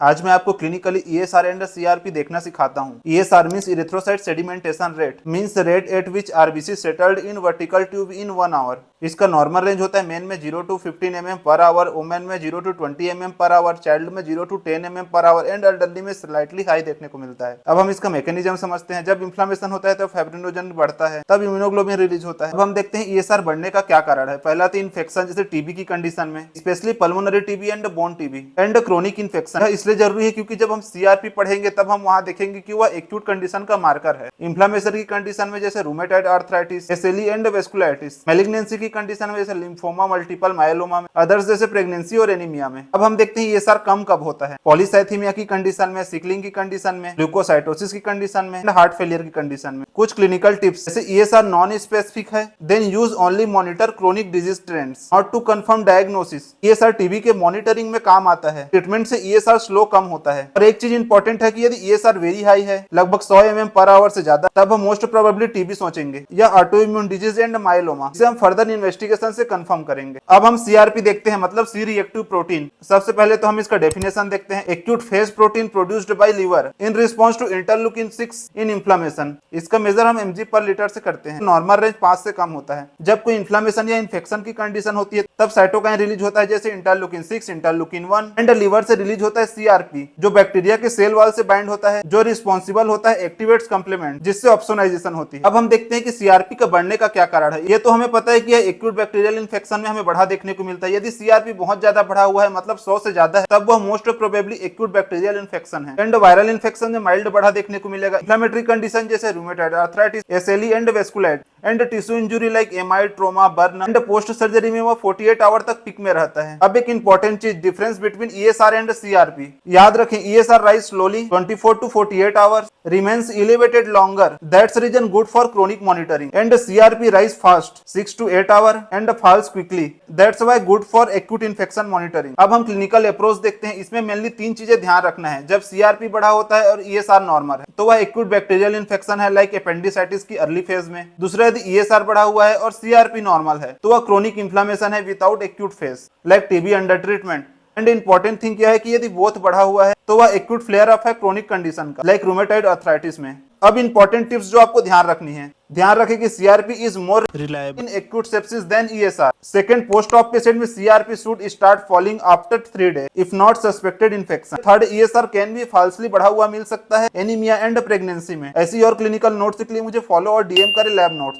आज मैं आपको क्लिनिकली ईएसआर एंड सीआरपी देखना सिखाता हूँ। ESR means erythrocyte sedimentation rate, means rate at which RBC settled in vertical tube in 1 hour. इसका नॉर्मल रेंज होता है मेन में 0 to 15 mm per hour, women में 0 to 20 mm per hour, child में 0 to 10 mm per hour and elderly में slightly high देखने को मिलता है। अब हम इसका मैकेनिज्म समझते हैं। जब इन्फ्लेमेशन होता है तो फाइब्रिनोजन बढ़ता है, तब इम्यूनोग्लोबिन रिलीज होता है। अब हम देखते हैं ईएसआर बढ़ने का क्या कारण है। पहला तो इन्फेक्शन, जैसे टीबी की कंडीशन में, specially pulmonary TB and bone TB and chronic infection. इसलिए जरूरी है क्योंकि जब हम सीआरपी पढ़ेंगे तब हम वहां देखेंगे कि वह एक्यूट कंडीशन का मार्कर है। इन्फ्लेमेशन की कंडीशन में जैसे rheumatoid arthritis, SLE and vasculitis. Malignancy की कंडीशन में जैसे लिम्फोमा, मल्टीपल मायलोमा में, अदर्स जैसे प्रेगनेंसी और एनीमिया में। अब हम देखते हैं ईएसआर कम कब होता है। पॉलीसाइथीमिया की कंडीशन में, सिकलिंग की कंडीशन में, ल्यूकोसाइटोसिस की कंडीशन में, हार्ट फेलियर की कंडीशन में। कुछ क्लिनिकल टिप्स, जैसे ईएसआर नॉन स्पेसिफिक है, then use only monitor chronic disease trends, not to confirm diagnosis. ESR TB के मॉनिटरिंग में काम आता है, ट्रीटमेंट से ईएसआर स्लो कम होता है। और एक चीज इंपॉर्टेंट है कि यदि ईएसआर वेरी हाई है, लगभग 100 mm पर आवर से ज्यादा, तब हम मोस्ट प्रोबेबली टीबी सोचेंगे या auto immune disease and myeloma. इसे हम फर्दर इन्वेस्टिगेशन से कंफर्म करेंगे। अब हम सीआरपी देखते हैं, मतलब सी रिएक्टिव प्रोटीन। सबसे पहले तो हम इसका डेफिनेशन देखते हैं। Acute phase protein produced by liver in response to interleukin 6 in inflammation. इसका मेजर हम mg पर लीटर से करते हैं। नॉर्मल रेंज 5 से कम होता है। जब कोई इन्फ्लेमेशन या इन्फेक्शन की कंडीशन होती है तब साइटोकाइन रिलीज होता है, जैसे इंटरल्यूकिन 6, इंटरल्यूकिन 1 एंड लीवर से रिलीज होता है सीआरपी, जो बैक्टीरिया के सेल वॉल से बाइंड होता है, जो रिस्पॉन्सिबल होता है एक्टिवेट्स कंप्लीमेंट, जिससे ऑप्सोनाइजेशन होती है। अब हम देखते हैं कि सीआरपी का बढ़ने का क्या कारण है। ये तो हमें पता है कि यह एक्यूट बैक्टीरियल इन्फेक्शन में हमें बढ़ा देखने को मिलता है। यदि सीआरपी बहुत ज्यादा बढ़ा हुआ है, मतलब 100 से ज्यादा है, तब वह most probably acute bacterial infection है। एंड वायरल इन्फेक्शन में माइल्ड बढ़ा देखने को मिलेगा। इन्फ्लेमेटरी कंडीशन जैसे rheumatoid arthritis, SLE and vasculitis and tissue injury like amide, trauma, burn and post surgery में वह 48 आवर तक पिक में रहता है। अब एक इंपॉर्टेंट चीज, difference between ESR and CRP. याद रखें, ESR rise slowly 24 to 48 hours, remains elevated longer, that's reason good for chronic monitoring, and CRP rise fast 6 to 8 hour and falls quickly, that's why good for acute infection monitoring। अब हम clinical approach देखते हैं। इसमें mainly 3 चीजें ध्यान रखना है। जब सीआरपी बढ़ा होता है और ईएसआर नॉर्मल है तो वह एक्यूट बैक्टीरियल इन्फेक्शन है, लाइक एपेंडिसाइटिस की अर्ली फेज में। दूसरा, यदि ईएसआर बढ़ा हुआ है और सीआरपी नॉर्मल है तो वह क्रोनिक इन्फ्लेमेशन है without acute phase, like TB under treatment. And important thing क्या है कि यदि बोथ बढ़ा हुआ है तो वह एक्यूट फ्लेयर अप है क्रोनिक कंडीशन का, लाइक रूमेटॉइड आर्थराइटिस में। अब इंपॉर्टेंट टिप्स जो आपको ध्यान रखनी है। ध्यान रखें कि CRP is more reliable in acute sepsis than ESR. Second, post op patient में CRP should start falling after 3 days if not suspected infection. Third, ESR can be falsely बढ़ा हुआ मिल सकता है एनीमिया एंड प्रेगनेंसी में। ऐसी और clinical notes के लिए मुझे फॉलो और डीएम करें लैब नोट्स।